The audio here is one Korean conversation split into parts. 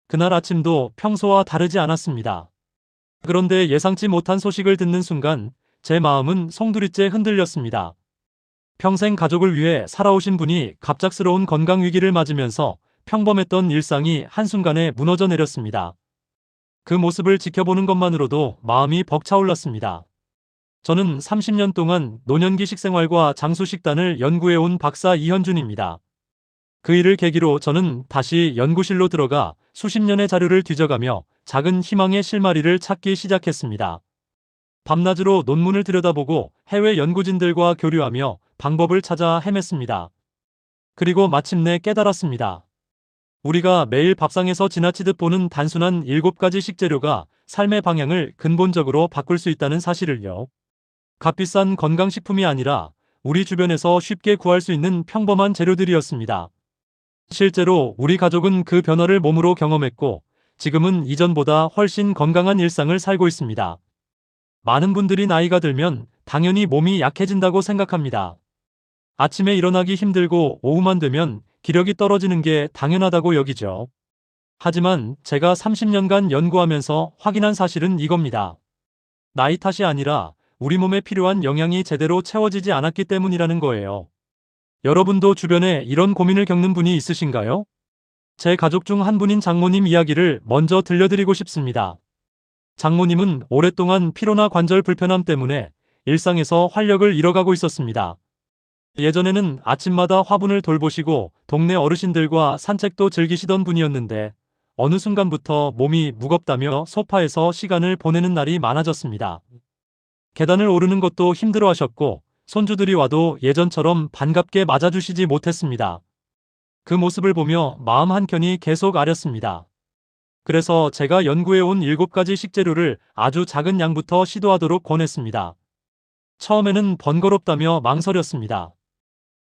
그날 아침도 평소와 다르지 않았습니다. 그런데 예상치 못한 소식을 듣는 순간 제 마음은 송두리째 흔들렸습니다. 평생 가족을 위해 살아오신 분이 갑작스러운 건강 위기를 맞으면서 평범했던 일상이 한순간에 무너져 내렸습니다. 그 모습을 지켜보는 것만으로도 마음이 벅차올랐습니다. 저는 30년 동안 노년기 식생활과 장수 식단을 연구해온 박사 이현준입니다. 그 일을 계기로 저는 다시 연구실로 들어가 수십 년의 자료를 뒤져가며 작은 희망의 실마리를 찾기 시작했습니다. 밤낮으로 논문을 들여다보고 해외 연구진들과 교류하며 방법을 찾아 헤맸습니다. 그리고 마침내 깨달았습니다. 우리가 매일 밥상에서 지나치듯 보는 단순한 7가지 식재료가 삶의 방향을 근본적으로 바꿀 수 있다는 사실을요. 값비싼 건강식품이 아니라 우리 주변에서 쉽게 구할 수 있는 평범한 재료들이었습니다. 실제로 우리 가족은 그 변화를 몸으로 경험했고 지금은 이전보다 훨씬 건강한 일상을 살고 있습니다. 많은 분들이 나이가 들면 당연히 몸이 약해진다고 생각합니다. 아침에 일어나기 힘들고 오후만 되면 기력이 떨어지는 게 당연하다고 여기죠. 하지만 제가 30년간 연구하면서 확인한 사실은 이겁니다. 나이 탓이 아니라 우리 몸에 필요한 영양이 제대로 채워지지 않았기 때문이라는 거예요. 여러분도 주변에 이런 고민을 겪는 분이 있으신가요? 제 가족 중 한 분인 장모님 이야기를 먼저 들려드리고 싶습니다. 장모님은 오랫동안 피로나 관절 불편함 때문에 일상에서 활력을 잃어가고 있었습니다. 예전에는 아침마다 화분을 돌보시고 동네 어르신들과 산책도 즐기시던 분이었는데 어느 순간부터 몸이 무겁다며 소파에서 시간을 보내는 날이 많아졌습니다. 계단을 오르는 것도 힘들어하셨고 손주들이 와도 예전처럼 반갑게 맞아주시지 못했습니다. 그 모습을 보며 마음 한켠이 계속 아렸습니다. 그래서 제가 연구해온 7가지 식재료를 아주 작은 양부터 시도하도록 권했습니다. 처음에는 번거롭다며 망설였습니다.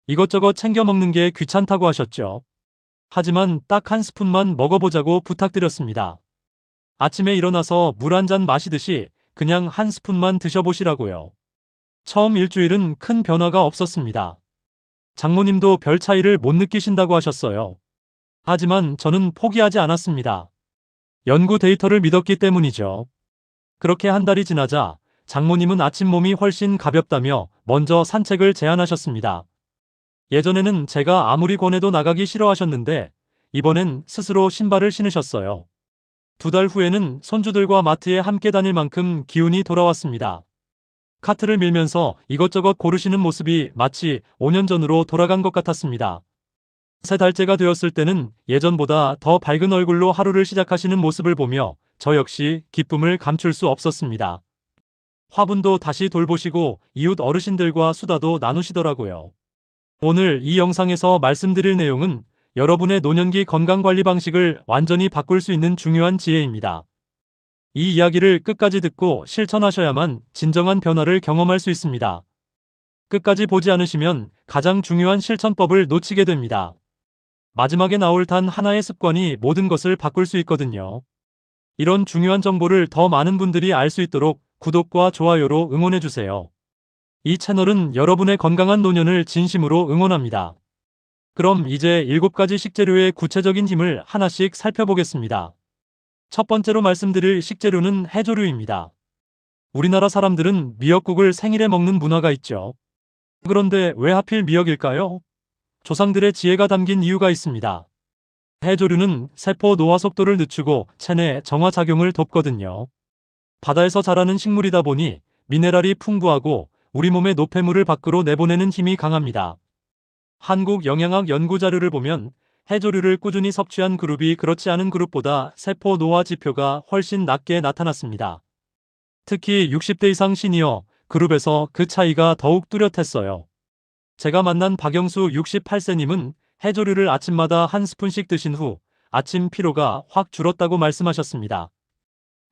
이것저것 챙겨 먹는 게 귀찮다고 하셨죠. 하지만 딱 한 스푼만 먹어보자고 부탁드렸습니다. 아침에 일어나서 물 한 잔 마시듯이 그냥 한 스푼만 드셔보시라고요. 처음 일주일은 큰 변화가 없었습니다. 장모님도 별 차이를 못 느끼신다고 하셨어요. 하지만 저는 포기하지 않았습니다. 연구 데이터를 믿었기 때문이죠. 그렇게 한 달이 지나자 장모님은 아침 몸이 훨씬 가볍다며 먼저 산책을 제안하셨습니다. 예전에는 제가 아무리 권해도 나가기 싫어하셨는데 이번엔 스스로 신발을 신으셨어요. 2달 후에는 손주들과 마트에 함께 다닐 만큼 기운이 돌아왔습니다. 카트를 밀면서 이것저것 고르시는 모습이 마치 5년 전으로 돌아간 것 같았습니다. 3달째가 되었을 때는 예전보다 더 밝은 얼굴로 하루를 시작하시는 모습을 보며 저 역시 기쁨을 감출 수 없었습니다. 화분도 다시 돌보시고 이웃 어르신들과 수다도 나누시더라고요. 오늘 이 영상에서 말씀드릴 내용은 여러분의 노년기 건강관리 방식을 완전히 바꿀 수 있는 중요한 지혜입니다. 이 이야기를 끝까지 듣고 실천하셔야만 진정한 변화를 경험할 수 있습니다. 끝까지 보지 않으시면 가장 중요한 실천법을 놓치게 됩니다. 마지막에 나올 단 하나의 습관이 모든 것을 바꿀 수 있거든요. 이런 중요한 정보를 더 많은 분들이 알 수 있도록 구독과 좋아요로 응원해주세요. 이 채널은 여러분의 건강한 노년을 진심으로 응원합니다. 그럼 이제 7가지 식재료의 구체적인 힘을 하나씩 살펴보겠습니다. 첫 번째로 말씀드릴 식재료는 해조류입니다. 우리나라 사람들은 미역국을 생일에 먹는 문화가 있죠. 그런데 왜 하필 미역일까요? 조상들의 지혜가 담긴 이유가 있습니다. 해조류는 세포 노화 속도를 늦추고 체내 정화 작용을 돕거든요. 바다에서 자라는 식물이다 보니 미네랄이 풍부하고 우리 몸의 노폐물을 밖으로 내보내는 힘이 강합니다. 한국영양학 연구자료를 보면 해조류를 꾸준히 섭취한 그룹이 그렇지 않은 그룹보다 세포 노화 지표가 훨씬 낮게 나타났습니다. 특히 60대 이상 시니어 그룹에서 그 차이가 더욱 뚜렷했어요. 제가 만난 박영수 68세님은 해조류를 아침마다 한 스푼씩 드신 후 아침 피로가 확 줄었다고 말씀하셨습니다.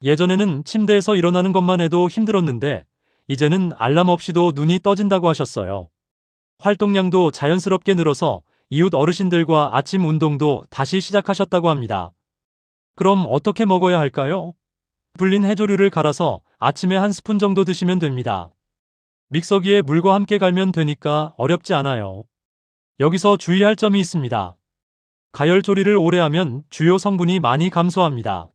예전에는 침대에서 일어나는 것만 해도 힘들었는데 이제는 알람 없이도 눈이 떠진다고 하셨어요. 활동량도 자연스럽게 늘어서 이웃 어르신들과 아침 운동도 다시 시작하셨다고 합니다. 그럼 어떻게 먹어야 할까요? 불린 해조류를 갈아서 아침에 한 스푼 정도 드시면 됩니다. 믹서기에 물과 함께 갈면 되니까 어렵지 않아요. 여기서 주의할 점이 있습니다. 가열 조리를 오래 하면 주요 성분이 많이 감소합니다.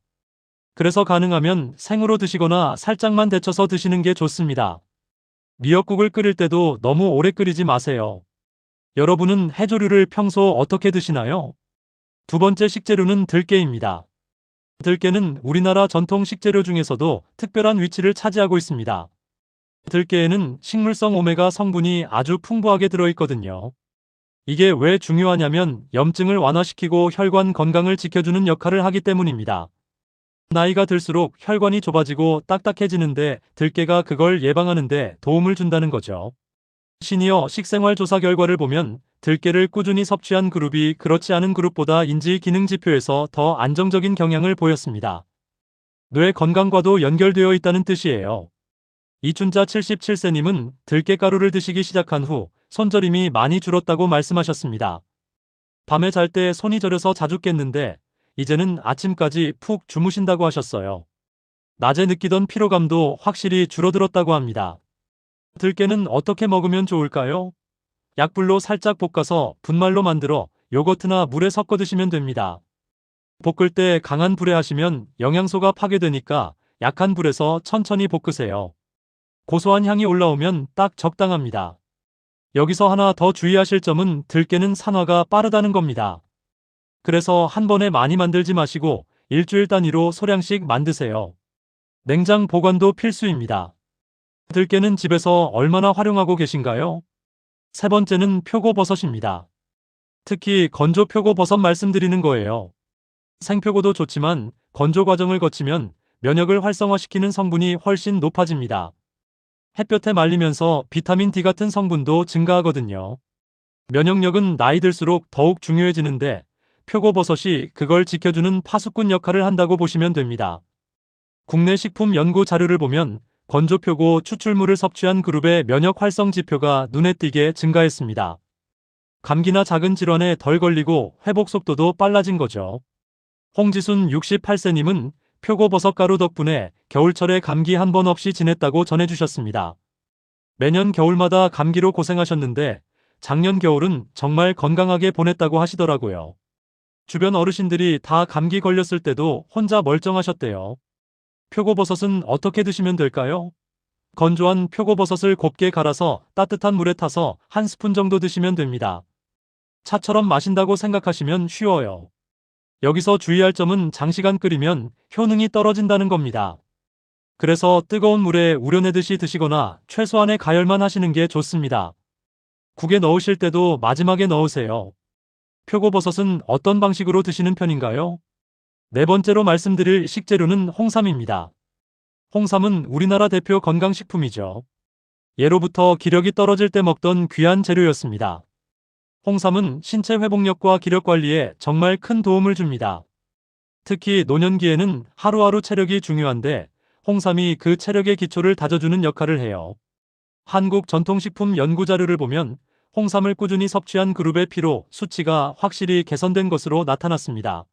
그래서 가능하면 생으로 드시거나 살짝만 데쳐서 드시는 게 좋습니다. 미역국을 끓일 때도 너무 오래 끓이지 마세요. 여러분은 해조류를 평소 어떻게 드시나요? 두 번째 식재료는 들깨입니다. 들깨는 우리나라 전통 식재료 중에서도 특별한 위치를 차지하고 있습니다. 들깨에는 식물성 오메가 성분이 아주 풍부하게 들어있거든요. 이게 왜 중요하냐면 염증을 완화시키고 혈관 건강을 지켜주는 역할을 하기 때문입니다. 나이가 들수록 혈관이 좁아지고 딱딱해지는데 들깨가 그걸 예방하는데 도움을 준다는 거죠. 시니어 식생활 조사 결과를 보면 들깨를 꾸준히 섭취한 그룹이 그렇지 않은 그룹보다 인지 기능 지표에서 더 안정적인 경향을 보였습니다. 뇌 건강과도 연결되어 있다는 뜻이에요. 이춘자 77세님은 들깨가루를 드시기 시작한 후 손저림이 많이 줄었다고 말씀하셨습니다. 밤에 잘 때 손이 저려서 자주 깼는데 이제는 아침까지 푹 주무신다고 하셨어요. 낮에 느끼던 피로감도 확실히 줄어들었다고 합니다. 들깨는 어떻게 먹으면 좋을까요? 약불로 살짝 볶아서 분말로 만들어 요거트나 물에 섞어 드시면 됩니다. 볶을 때 강한 불에 하시면 영양소가 파괴되니까 약한 불에서 천천히 볶으세요. 고소한 향이 올라오면 딱 적당합니다. 여기서 하나 더 주의하실 점은 들깨는 산화가 빠르다는 겁니다. 그래서 한 번에 많이 만들지 마시고 일주일 단위로 소량씩 만드세요. 냉장 보관도 필수입니다. 들깨는 집에서 얼마나 활용하고 계신가요? 세 번째는 표고버섯입니다. 특히 건조 표고버섯 말씀드리는 거예요. 생표고도 좋지만 건조 과정을 거치면 면역을 활성화시키는 성분이 훨씬 높아집니다. 햇볕에 말리면서 비타민 D 같은 성분도 증가하거든요. 면역력은 나이 들수록 더욱 중요해지는데 표고버섯이 그걸 지켜주는 파수꾼 역할을 한다고 보시면 됩니다. 국내 식품 연구 자료를 보면 건조표고 추출물을 섭취한 그룹의 면역 활성 지표가 눈에 띄게 증가했습니다. 감기나 작은 질환에 덜 걸리고 회복 속도도 빨라진 거죠. 홍지순 68세님은 표고버섯 가루 덕분에 겨울철에 감기 한 번 없이 지냈다고 전해주셨습니다. 매년 겨울마다 감기로 고생하셨는데 작년 겨울은 정말 건강하게 보냈다고 하시더라고요. 주변 어르신들이 다 감기 걸렸을 때도 혼자 멀쩡하셨대요. 표고버섯은 어떻게 드시면 될까요? 건조한 표고버섯을 곱게 갈아서 따뜻한 물에 타서 한 스푼 정도 드시면 됩니다. 차처럼 마신다고 생각하시면 쉬워요. 여기서 주의할 점은 장시간 끓이면 효능이 떨어진다는 겁니다. 그래서 뜨거운 물에 우려내듯이 드시거나 최소한의 가열만 하시는 게 좋습니다. 국에 넣으실 때도 마지막에 넣으세요. 표고버섯은 어떤 방식으로 드시는 편인가요? 네 번째로 말씀드릴 식재료는 홍삼입니다. 홍삼은 우리나라 대표 건강식품이죠. 예로부터 기력이 떨어질 때 먹던 귀한 재료였습니다. 홍삼은 신체 회복력과 기력 관리에 정말 큰 도움을 줍니다. 특히 노년기에는 하루하루 체력이 중요한데 홍삼이 그 체력의 기초를 다져주는 역할을 해요. 한국 전통식품 연구 자료를 보면 홍삼을 꾸준히 섭취한 그룹의 피로 수치가 확실히 개선된 것으로 나타났습니다.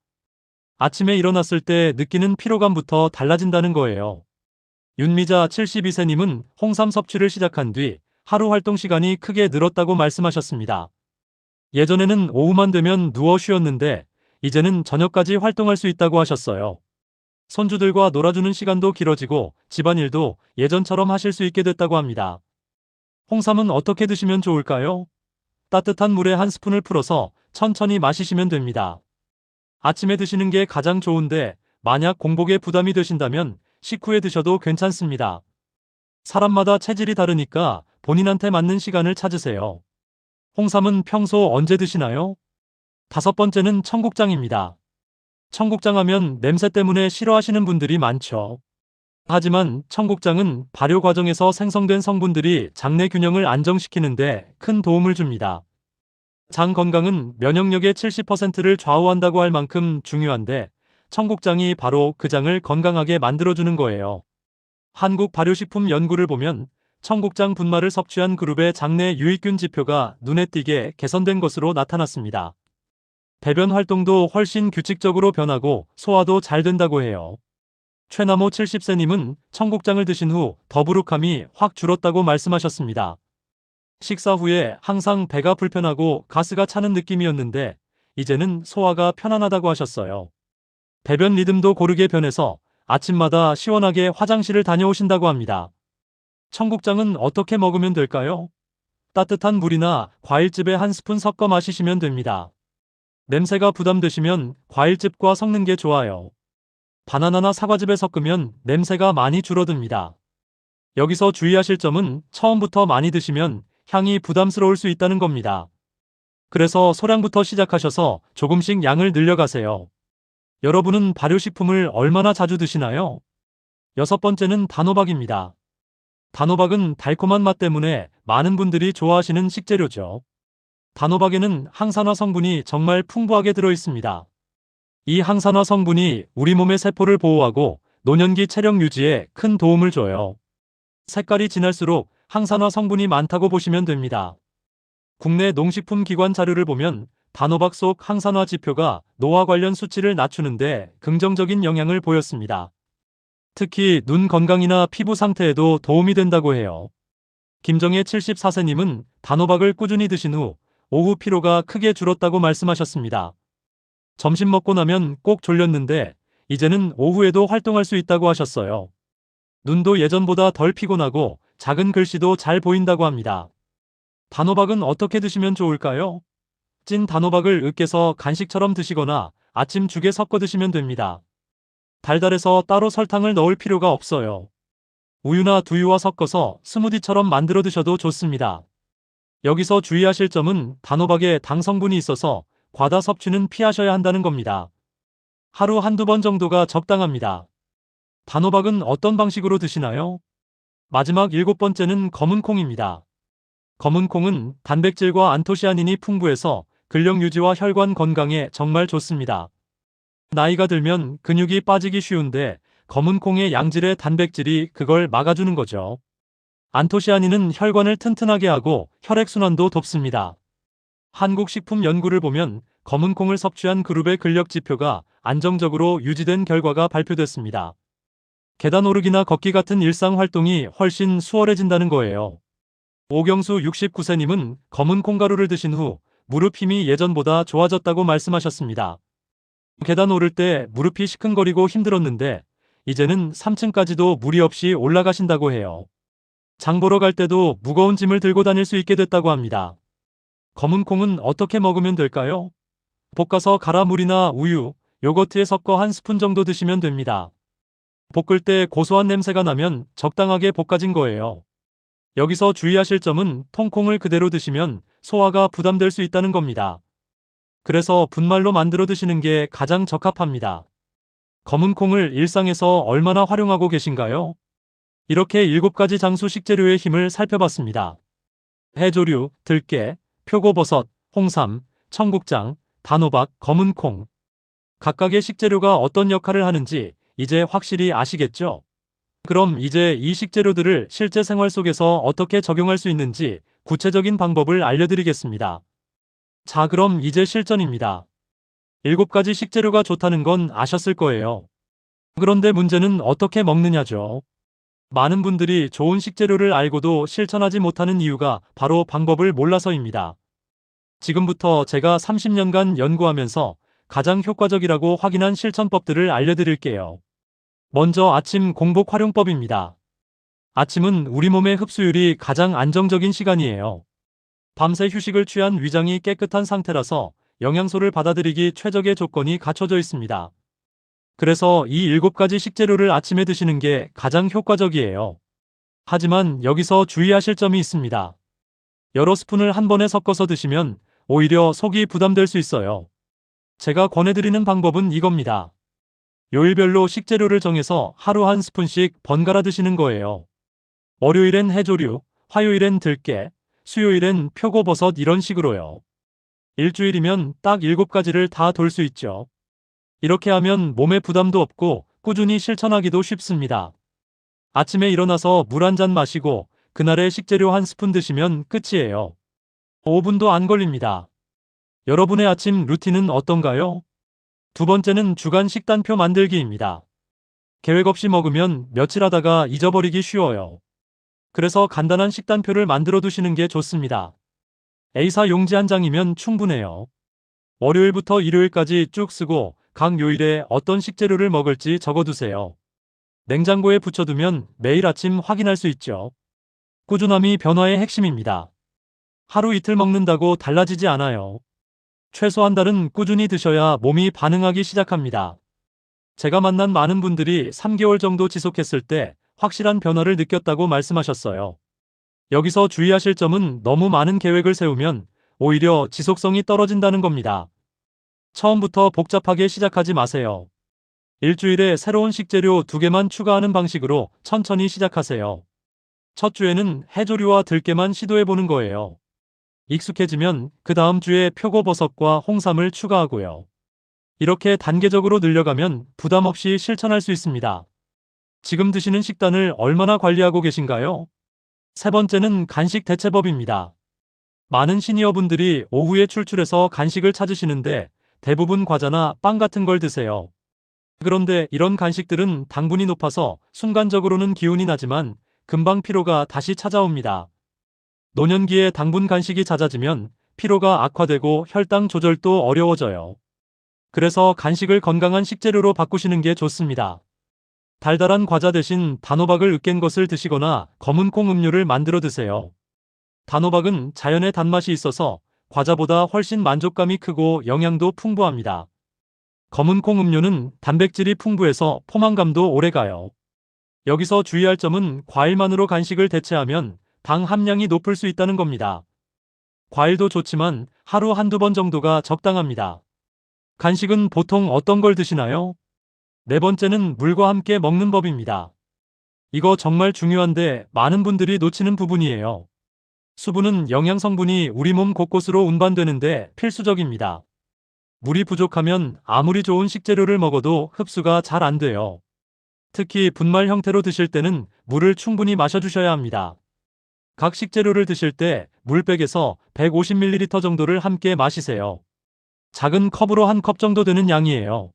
아침에 일어났을 때 느끼는 피로감부터 달라진다는 거예요. 윤미자 72세님은 홍삼 섭취를 시작한 뒤 하루 활동 시간이 크게 늘었다고 말씀하셨습니다. 예전에는 오후만 되면 누워 쉬었는데 이제는 저녁까지 활동할 수 있다고 하셨어요. 손주들과 놀아주는 시간도 길어지고 집안일도 예전처럼 하실 수 있게 됐다고 합니다. 홍삼은 어떻게 드시면 좋을까요? 따뜻한 물에 한 스푼을 풀어서 천천히 마시시면 됩니다. 아침에 드시는 게 가장 좋은데 만약 공복에 부담이 되신다면 식후에 드셔도 괜찮습니다. 사람마다 체질이 다르니까 본인한테 맞는 시간을 찾으세요. 홍삼은 평소 언제 드시나요? 다섯 번째는 청국장입니다. 청국장 하면 냄새 때문에 싫어하시는 분들이 많죠. 하지만 청국장은 발효 과정에서 생성된 성분들이 장내 균형을 안정시키는데 큰 도움을 줍니다. 장 건강은 면역력의 70%를 좌우한다고 할 만큼 중요한데 청국장이 바로 그 장을 건강하게 만들어주는 거예요. 한국 발효식품 연구를 보면 청국장 분말을 섭취한 그룹의 장내 유익균 지표가 눈에 띄게 개선된 것으로 나타났습니다. 배변 활동도 훨씬 규칙적으로 변하고 소화도 잘 된다고 해요. 최나모 70세님은 청국장을 드신 후 더부룩함이 확 줄었다고 말씀하셨습니다. 식사 후에 항상 배가 불편하고 가스가 차는 느낌이었는데 이제는 소화가 편안하다고 하셨어요. 배변 리듬도 고르게 변해서 아침마다 시원하게 화장실을 다녀오신다고 합니다. 청국장은 어떻게 먹으면 될까요? 따뜻한 물이나 과일즙에 한 스푼 섞어 마시시면 됩니다. 냄새가 부담되시면 과일즙과 섞는 게 좋아요. 바나나나 사과즙에 섞으면 냄새가 많이 줄어듭니다. 여기서 주의하실 점은 처음부터 많이 드시면 향이 부담스러울 수 있다는 겁니다. 그래서 소량부터 시작하셔서 조금씩 양을 늘려가세요. 여러분은 발효식품을 얼마나 자주 드시나요? 여섯 번째는 단호박입니다. 단호박은 달콤한 맛 때문에 많은 분들이 좋아하시는 식재료죠. 단호박에는 항산화 성분이 정말 풍부하게 들어 있습니다. 이 항산화 성분이 우리 몸의 세포를 보호하고 노년기 체력 유지에 큰 도움을 줘요. 색깔이 진할수록 항산화 성분이 많다고 보시면 됩니다. 국내 농식품 기관 자료를 보면 단호박 속 항산화 지표가 노화 관련 수치를 낮추는데 긍정적인 영향을 보였습니다. 특히 눈 건강이나 피부 상태에도 도움이 된다고 해요. 김정혜 74세님은 단호박을 꾸준히 드신 후 오후 피로가 크게 줄었다고 말씀하셨습니다. 점심 먹고 나면 꼭 졸렸는데 이제는 오후에도 활동할 수 있다고 하셨어요. 눈도 예전보다 덜 피곤하고 작은 글씨도 잘 보인다고 합니다. 단호박은 어떻게 드시면 좋을까요? 찐 단호박을 으깨서 간식처럼 드시거나 아침 죽에 섞어 드시면 됩니다. 달달해서 따로 설탕을 넣을 필요가 없어요. 우유나 두유와 섞어서 스무디처럼 만들어 드셔도 좋습니다. 여기서 주의하실 점은 단호박에 당 성분이 있어서 과다 섭취는 피하셔야 한다는 겁니다. 하루 한두 번 정도가 적당합니다. 단호박은 어떤 방식으로 드시나요? 마지막 일곱 번째는 검은 콩입니다. 검은 콩은 단백질과 안토시아닌이 풍부해서 근력 유지와 혈관 건강에 정말 좋습니다. 나이가 들면 근육이 빠지기 쉬운데 검은 콩의 양질의 단백질이 그걸 막아주는 거죠. 안토시아닌은 혈관을 튼튼하게 하고 혈액순환도 돕습니다. 한국식품연구를 보면 검은 콩을 섭취한 그룹의 근력 지표가 안정적으로 유지된 결과가 발표됐습니다. 계단 오르기나 걷기 같은 일상 활동이 훨씬 수월해진다는 거예요. 오경수 69세님은 검은 콩가루를 드신 후 무릎 힘이 예전보다 좋아졌다고 말씀하셨습니다. 계단 오를 때 무릎이 시큰거리고 힘들었는데 이제는 3층까지도 무리 없이 올라가신다고 해요. 장 보러 갈 때도 무거운 짐을 들고 다닐 수 있게 됐다고 합니다. 검은 콩은 어떻게 먹으면 될까요? 볶아서 갈아 물이나 우유, 요거트에 섞어 한 스푼 정도 드시면 됩니다. 볶을 때 고소한 냄새가 나면 적당하게 볶아진 거예요. 여기서 주의하실 점은 통콩을 그대로 드시면 소화가 부담될 수 있다는 겁니다. 그래서 분말로 만들어 드시는 게 가장 적합합니다. 검은 콩을 일상에서 얼마나 활용하고 계신가요? 이렇게 7가지 장수 식재료의 힘을 살펴봤습니다. 해조류, 들깨, 표고버섯, 홍삼, 청국장, 단호박, 검은 콩. 각각의 식재료가 어떤 역할을 하는지 이제 확실히 아시겠죠? 그럼 이제 이 식재료들을 실제 생활 속에서 어떻게 적용할 수 있는지 구체적인 방법을 알려드리겠습니다. 자, 그럼 이제 실전입니다. 7가지 식재료가 좋다는 건 아셨을 거예요. 그런데 문제는 어떻게 먹느냐죠. 많은 분들이 좋은 식재료를 알고도 실천하지 못하는 이유가 바로 방법을 몰라서입니다. 지금부터 제가 30년간 연구하면서 가장 효과적이라고 확인한 실천법들을 알려드릴게요. 먼저 아침 공복 활용법입니다. 아침은 우리 몸의 흡수율이 가장 안정적인 시간이에요. 밤새 휴식을 취한 위장이 깨끗한 상태라서 영양소를 받아들이기 최적의 조건이 갖춰져 있습니다. 그래서 이 7가지 식재료를 아침에 드시는 게 가장 효과적이에요. 하지만 여기서 주의하실 점이 있습니다. 여러 스푼을 한 번에 섞어서 드시면 오히려 속이 부담될 수 있어요. 제가 권해드리는 방법은 이겁니다. 요일별로 식재료를 정해서 하루 한 스푼씩 번갈아 드시는 거예요. 월요일엔 해조류, 화요일엔 들깨, 수요일엔 표고버섯 이런 식으로요. 일주일이면 딱 7가지를 다 돌 수 있죠. 이렇게 하면 몸에 부담도 없고 꾸준히 실천하기도 쉽습니다. 아침에 일어나서 물 한 잔 마시고 그날의 식재료 한 스푼 드시면 끝이에요. 5분도 안 걸립니다. 여러분의 아침 루틴은 어떤가요? 두 번째는 주간 식단표 만들기입니다. 계획 없이 먹으면 며칠 하다가 잊어버리기 쉬워요. 그래서 간단한 식단표를 만들어 두시는 게 좋습니다. A4 용지 한 장이면 충분해요. 월요일부터 일요일까지 쭉 쓰고 각 요일에 어떤 식재료를 먹을지 적어두세요. 냉장고에 붙여두면 매일 아침 확인할 수 있죠. 꾸준함이 변화의 핵심입니다. 하루 이틀 먹는다고 달라지지 않아요. 최소 한 달은 꾸준히 드셔야 몸이 반응하기 시작합니다. 제가 만난 많은 분들이 3개월 정도 지속했을 때 확실한 변화를 느꼈다고 말씀하셨어요. 여기서 주의하실 점은 너무 많은 계획을 세우면 오히려 지속성이 떨어진다는 겁니다. 처음부터 복잡하게 시작하지 마세요. 일주일에 새로운 식재료 2개만 추가하는 방식으로 천천히 시작하세요. 첫 주에는 해조류와 들깨만 시도해보는 거예요. 익숙해지면 그 다음 주에 표고버섯과 홍삼을 추가하고요. 이렇게 단계적으로 늘려가면 부담 없이 실천할 수 있습니다. 지금 드시는 식단을 얼마나 관리하고 계신가요? 세 번째는 간식 대체법입니다. 많은 시니어분들이 오후에 출출해서 간식을 찾으시는데 대부분 과자나 빵 같은 걸 드세요. 그런데 이런 간식들은 당분이 높아서 순간적으로는 기운이 나지만 금방 피로가 다시 찾아옵니다. 노년기에 당분 간식이 잦아지면 피로가 악화되고 혈당 조절도 어려워져요. 그래서 간식을 건강한 식재료로 바꾸시는 게 좋습니다. 달달한 과자 대신 단호박을 으깬 것을 드시거나 검은콩 음료를 만들어 드세요. 단호박은 자연의 단맛이 있어서 과자보다 훨씬 만족감이 크고 영양도 풍부합니다. 검은콩 음료는 단백질이 풍부해서 포만감도 오래가요. 여기서 주의할 점은 과일만으로 간식을 대체하면 당 함량이 높을 수 있다는 겁니다. 과일도 좋지만 하루 한두 번 정도가 적당합니다. 간식은 보통 어떤 걸 드시나요? 네 번째는 물과 함께 먹는 법입니다. 이거 정말 중요한데 많은 분들이 놓치는 부분이에요. 수분은 영양 성분이 우리 몸 곳곳으로 운반되는데 필수적입니다. 물이 부족하면 아무리 좋은 식재료를 먹어도 흡수가 잘 안 돼요. 특히 분말 형태로 드실 때는 물을 충분히 마셔주셔야 합니다. 각 식재료를 드실 때 물백에서 150ml 정도를 함께 마시세요. 작은 컵으로 한 컵 정도 되는 양이에요.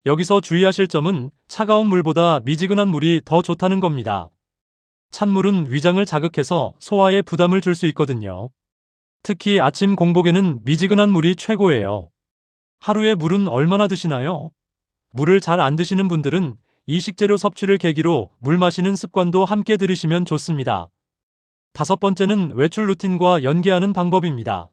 여기서 주의하실 점은 차가운 물보다 미지근한 물이 더 좋다는 겁니다. 찬물은 위장을 자극해서 소화에 부담을 줄 수 있거든요. 특히 아침 공복에는 미지근한 물이 최고예요. 하루에 물은 얼마나 드시나요? 물을 잘 안 드시는 분들은 이 식재료 섭취를 계기로 물 마시는 습관도 함께 들이시면 좋습니다. 다섯 번째는 외출 루틴과 연계하는 방법입니다.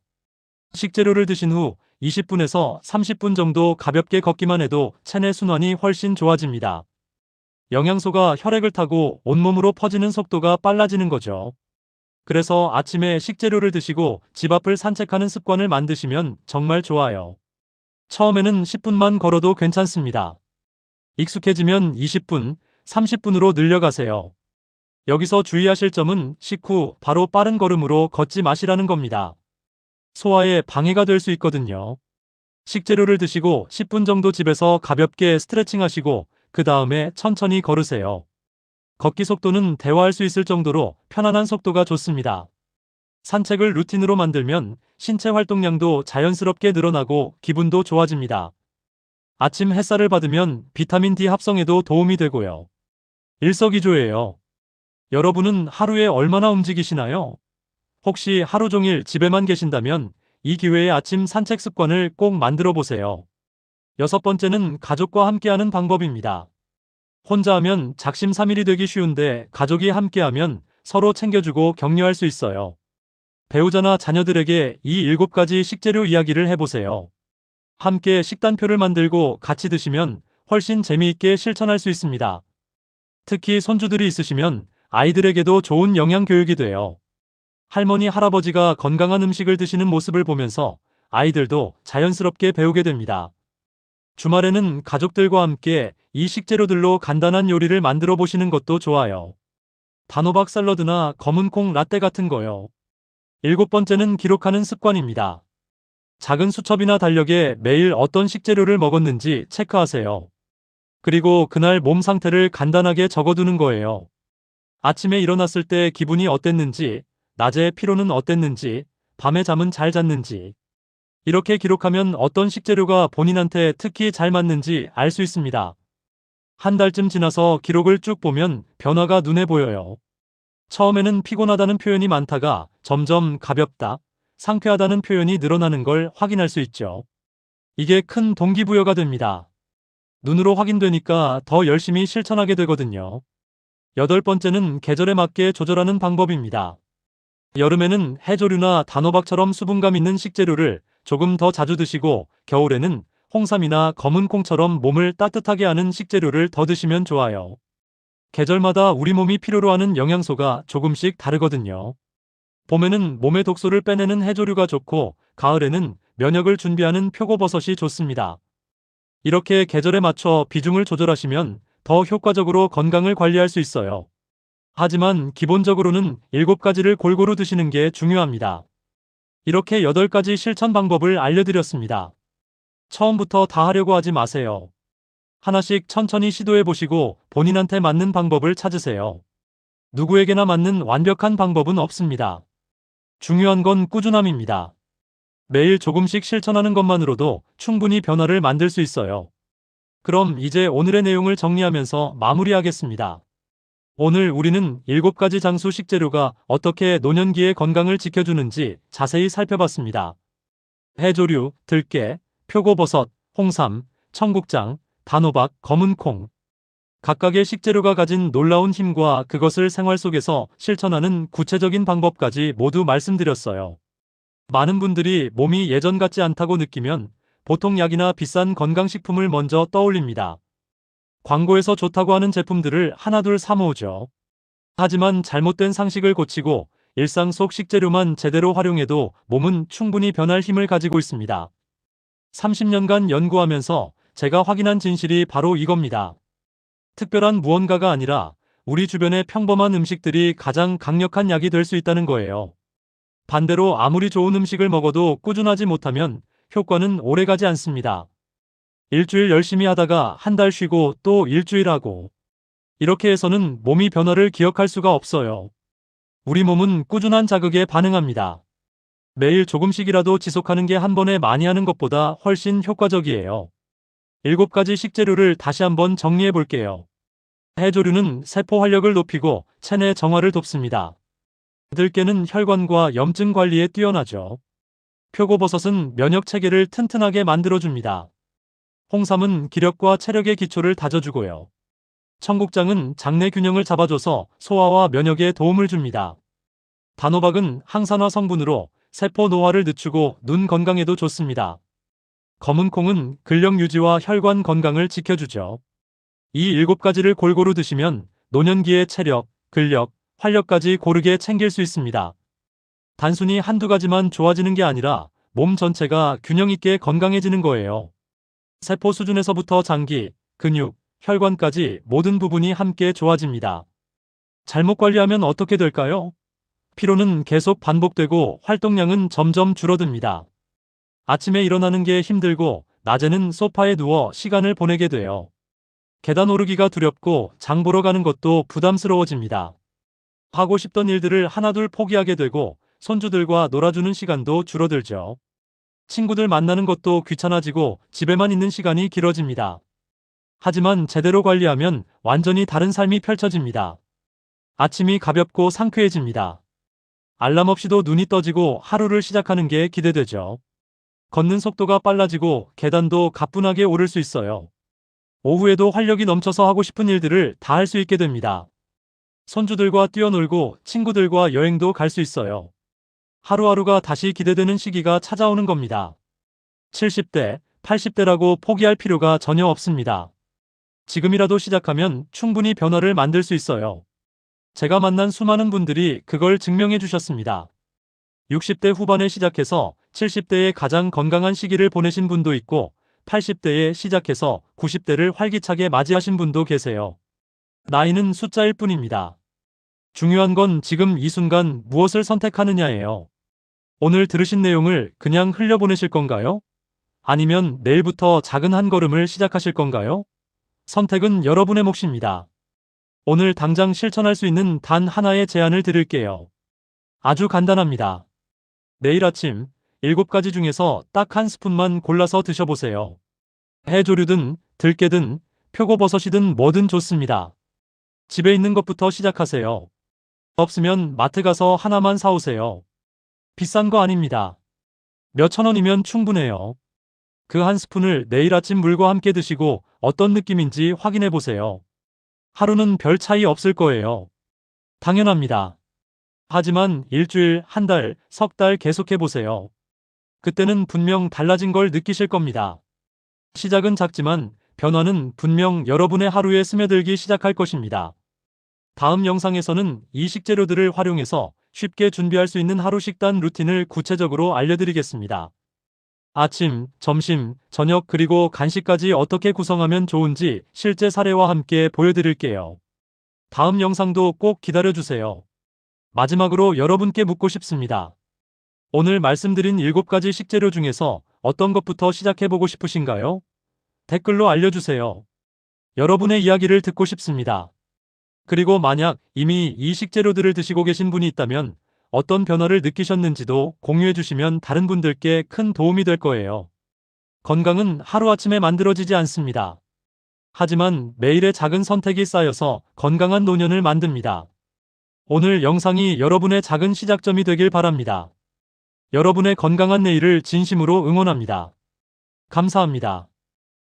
식재료를 드신 후 20분에서 30분 정도 가볍게 걷기만 해도 체내 순환이 훨씬 좋아집니다. 영양소가 혈액을 타고 온몸으로 퍼지는 속도가 빨라지는 거죠. 그래서 아침에 식재료를 드시고 집 앞을 산책하는 습관을 만드시면 정말 좋아요. 처음에는 10분만 걸어도 괜찮습니다. 익숙해지면 20분, 30분으로 늘려가세요. 여기서 주의하실 점은 식후 바로 빠른 걸음으로 걷지 마시라는 겁니다. 소화에 방해가 될 수 있거든요. 식재료를 드시고 10분 정도 집에서 가볍게 스트레칭 하시고 그 다음에 천천히 걸으세요. 걷기 속도는 대화할 수 있을 정도로 편안한 속도가 좋습니다. 산책을 루틴으로 만들면 신체 활동량도 자연스럽게 늘어나고 기분도 좋아집니다. 아침 햇살을 받으면 비타민 D 합성에도 도움이 되고요. 일석이조예요. 여러분은 하루에 얼마나 움직이시나요? 혹시 하루 종일 집에만 계신다면 이 기회에 아침 산책 습관을 꼭 만들어 보세요. 여섯 번째는 가족과 함께하는 방법입니다. 혼자 하면 작심삼일이 되기 쉬운데 가족이 함께하면 서로 챙겨주고 격려할 수 있어요. 배우자나 자녀들에게 이 7가지 식재료 이야기를 해보세요. 함께 식단표를 만들고 같이 드시면 훨씬 재미있게 실천할 수 있습니다. 특히 손주들이 있으시면 아이들에게도 좋은 영양 교육이 돼요. 할머니, 할아버지가 건강한 음식을 드시는 모습을 보면서 아이들도 자연스럽게 배우게 됩니다. 주말에는 가족들과 함께 이 식재료들로 간단한 요리를 만들어 보시는 것도 좋아요. 단호박 샐러드나 검은콩 라떼 같은 거요. 일곱 번째는 기록하는 습관입니다. 작은 수첩이나 달력에 매일 어떤 식재료를 먹었는지 체크하세요. 그리고 그날 몸 상태를 간단하게 적어두는 거예요. 아침에 일어났을 때 기분이 어땠는지, 낮에 피로는 어땠는지, 밤에 잠은 잘 잤는지. 이렇게 기록하면 어떤 식재료가 본인한테 특히 잘 맞는지 알 수 있습니다. 한 달쯤 지나서 기록을 쭉 보면 변화가 눈에 보여요. 처음에는 피곤하다는 표현이 많다가 점점 가볍다, 상쾌하다는 표현이 늘어나는 걸 확인할 수 있죠. 이게 큰 동기부여가 됩니다. 눈으로 확인되니까 더 열심히 실천하게 되거든요. 여덟 번째는 계절에 맞게 조절하는 방법입니다. 여름에는 해조류나 단호박처럼 수분감 있는 식재료를 조금 더 자주 드시고, 겨울에는 홍삼이나 검은 콩처럼 몸을 따뜻하게 하는 식재료를 더 드시면 좋아요. 계절마다 우리 몸이 필요로 하는 영양소가 조금씩 다르거든요. 봄에는 몸의 독소를 빼내는 해조류가 좋고, 가을에는 면역을 준비하는 표고버섯이 좋습니다. 이렇게 계절에 맞춰 비중을 조절하시면 더 효과적으로 건강을 관리할 수 있어요. 하지만 기본적으로는 7가지를 골고루 드시는 게 중요합니다. 이렇게 8가지 실천 방법을 알려드렸습니다. 처음부터 다 하려고 하지 마세요. 하나씩 천천히 시도해 보시고 본인한테 맞는 방법을 찾으세요. 누구에게나 맞는 완벽한 방법은 없습니다. 중요한 건 꾸준함입니다. 매일 조금씩 실천하는 것만으로도 충분히 변화를 만들 수 있어요. 그럼 이제 오늘의 내용을 정리하면서 마무리하겠습니다. 오늘 우리는 7가지 장수 식재료가 어떻게 노년기의 건강을 지켜주는지 자세히 살펴봤습니다. 해조류, 들깨, 표고버섯, 홍삼, 청국장, 단호박, 검은콩. 각각의 식재료가 가진 놀라운 힘과 그것을 생활 속에서 실천하는 구체적인 방법까지 모두 말씀드렸어요. 많은 분들이 몸이 예전 같지 않다고 느끼면 보통 약이나 비싼 건강식품을 먼저 떠올립니다. 광고에서 좋다고 하는 제품들을 하나둘 사 모으죠. 하지만 잘못된 상식을 고치고 일상 속 식재료만 제대로 활용해도 몸은 충분히 변할 힘을 가지고 있습니다. 30년간 연구하면서 제가 확인한 진실이 바로 이겁니다. 특별한 무언가가 아니라 우리 주변의 평범한 음식들이 가장 강력한 약이 될 수 있다는 거예요. 반대로 아무리 좋은 음식을 먹어도 꾸준하지 못하면 효과는 오래가지 않습니다. 일주일 열심히 하다가 한 달 쉬고 또 일주일 하고, 이렇게 해서는 몸이 변화를 기억할 수가 없어요. 우리 몸은 꾸준한 자극에 반응합니다. 매일 조금씩이라도 지속하는 게 한 번에 많이 하는 것보다 훨씬 효과적이에요. 7가지 식재료를 다시 한번 정리해 볼게요. 해조류는 세포 활력을 높이고 체내 정화를 돕습니다. 들깨는 혈관과 염증 관리에 뛰어나죠. 표고버섯은 면역 체계를 튼튼하게 만들어줍니다. 홍삼은 기력과 체력의 기초를 다져주고요. 청국장은 장내 균형을 잡아줘서 소화와 면역에 도움을 줍니다. 단호박은 항산화 성분으로 세포 노화를 늦추고 눈 건강에도 좋습니다. 검은콩은 근력 유지와 혈관 건강을 지켜주죠. 이 7가지를 골고루 드시면 노년기의 체력, 근력, 활력까지 고르게 챙길 수 있습니다. 단순히 한두 가지만 좋아지는 게 아니라 몸 전체가 균형 있게 건강해지는 거예요. 세포 수준에서부터 장기, 근육, 혈관까지 모든 부분이 함께 좋아집니다. 잘못 관리하면 어떻게 될까요? 피로는 계속 반복되고 활동량은 점점 줄어듭니다. 아침에 일어나는 게 힘들고 낮에는 소파에 누워 시간을 보내게 돼요. 계단 오르기가 두렵고 장 보러 가는 것도 부담스러워집니다. 하고 싶던 일들을 하나둘 포기하게 되고 손주들과 놀아주는 시간도 줄어들죠. 친구들 만나는 것도 귀찮아지고 집에만 있는 시간이 길어집니다. 하지만 제대로 관리하면 완전히 다른 삶이 펼쳐집니다. 아침이 가볍고 상쾌해집니다. 알람 없이도 눈이 떠지고 하루를 시작하는 게 기대되죠. 걷는 속도가 빨라지고 계단도 가뿐하게 오를 수 있어요. 오후에도 활력이 넘쳐서 하고 싶은 일들을 다 할 수 있게 됩니다. 손주들과 뛰어놀고 친구들과 여행도 갈 수 있어요. 하루하루가 다시 기대되는 시기가 찾아오는 겁니다. 70대, 80대라고 포기할 필요가 전혀 없습니다. 지금이라도 시작하면 충분히 변화를 만들 수 있어요. 제가 만난 수많은 분들이 그걸 증명해 주셨습니다. 60대 후반에 시작해서 70대의 가장 건강한 시기를 보내신 분도 있고 80대에 시작해서 90대를 활기차게 맞이하신 분도 계세요. 나이는 숫자일 뿐입니다. 중요한 건 지금 이 순간 무엇을 선택하느냐예요. 오늘 들으신 내용을 그냥 흘려보내실 건가요? 아니면 내일부터 작은 한 걸음을 시작하실 건가요? 선택은 여러분의 몫입니다. 오늘 당장 실천할 수 있는 단 하나의 제안을 드릴게요. 아주 간단합니다. 내일 아침 7가지 중에서 딱 한 스푼만 골라서 드셔보세요. 해조류든 들깨든 표고버섯이든 뭐든 좋습니다. 집에 있는 것부터 시작하세요. 없으면 마트 가서 하나만 사오세요. 비싼 거 아닙니다. 몇천 원이면 충분해요. 그 한 스푼을 내일 아침 물과 함께 드시고 어떤 느낌인지 확인해 보세요. 하루는 별 차이 없을 거예요. 당연합니다. 하지만 일주일, 한 달, 석 달 계속해 보세요. 그때는 분명 달라진 걸 느끼실 겁니다. 시작은 작지만 변화는 분명 여러분의 하루에 스며들기 시작할 것입니다. 다음 영상에서는 이 식재료들을 활용해서 쉽게 준비할 수 있는 하루 식단 루틴을 구체적으로 알려드리겠습니다. 아침, 점심, 저녁 그리고 간식까지 어떻게 구성하면 좋은지 실제 사례와 함께 보여드릴게요. 다음 영상도 꼭 기다려주세요. 마지막으로 여러분께 묻고 싶습니다. 오늘 말씀드린 7가지 식재료 중에서 어떤 것부터 시작해보고 싶으신가요? 댓글로 알려주세요. 여러분의 이야기를 듣고 싶습니다. 그리고 만약 이미 이 식재료들을 드시고 계신 분이 있다면 어떤 변화를 느끼셨는지도 공유해주시면 다른 분들께 큰 도움이 될 거예요. 건강은 하루아침에 만들어지지 않습니다. 하지만 매일의 작은 선택이 쌓여서 건강한 노년을 만듭니다. 오늘 영상이 여러분의 작은 시작점이 되길 바랍니다. 여러분의 건강한 내일을 진심으로 응원합니다. 감사합니다.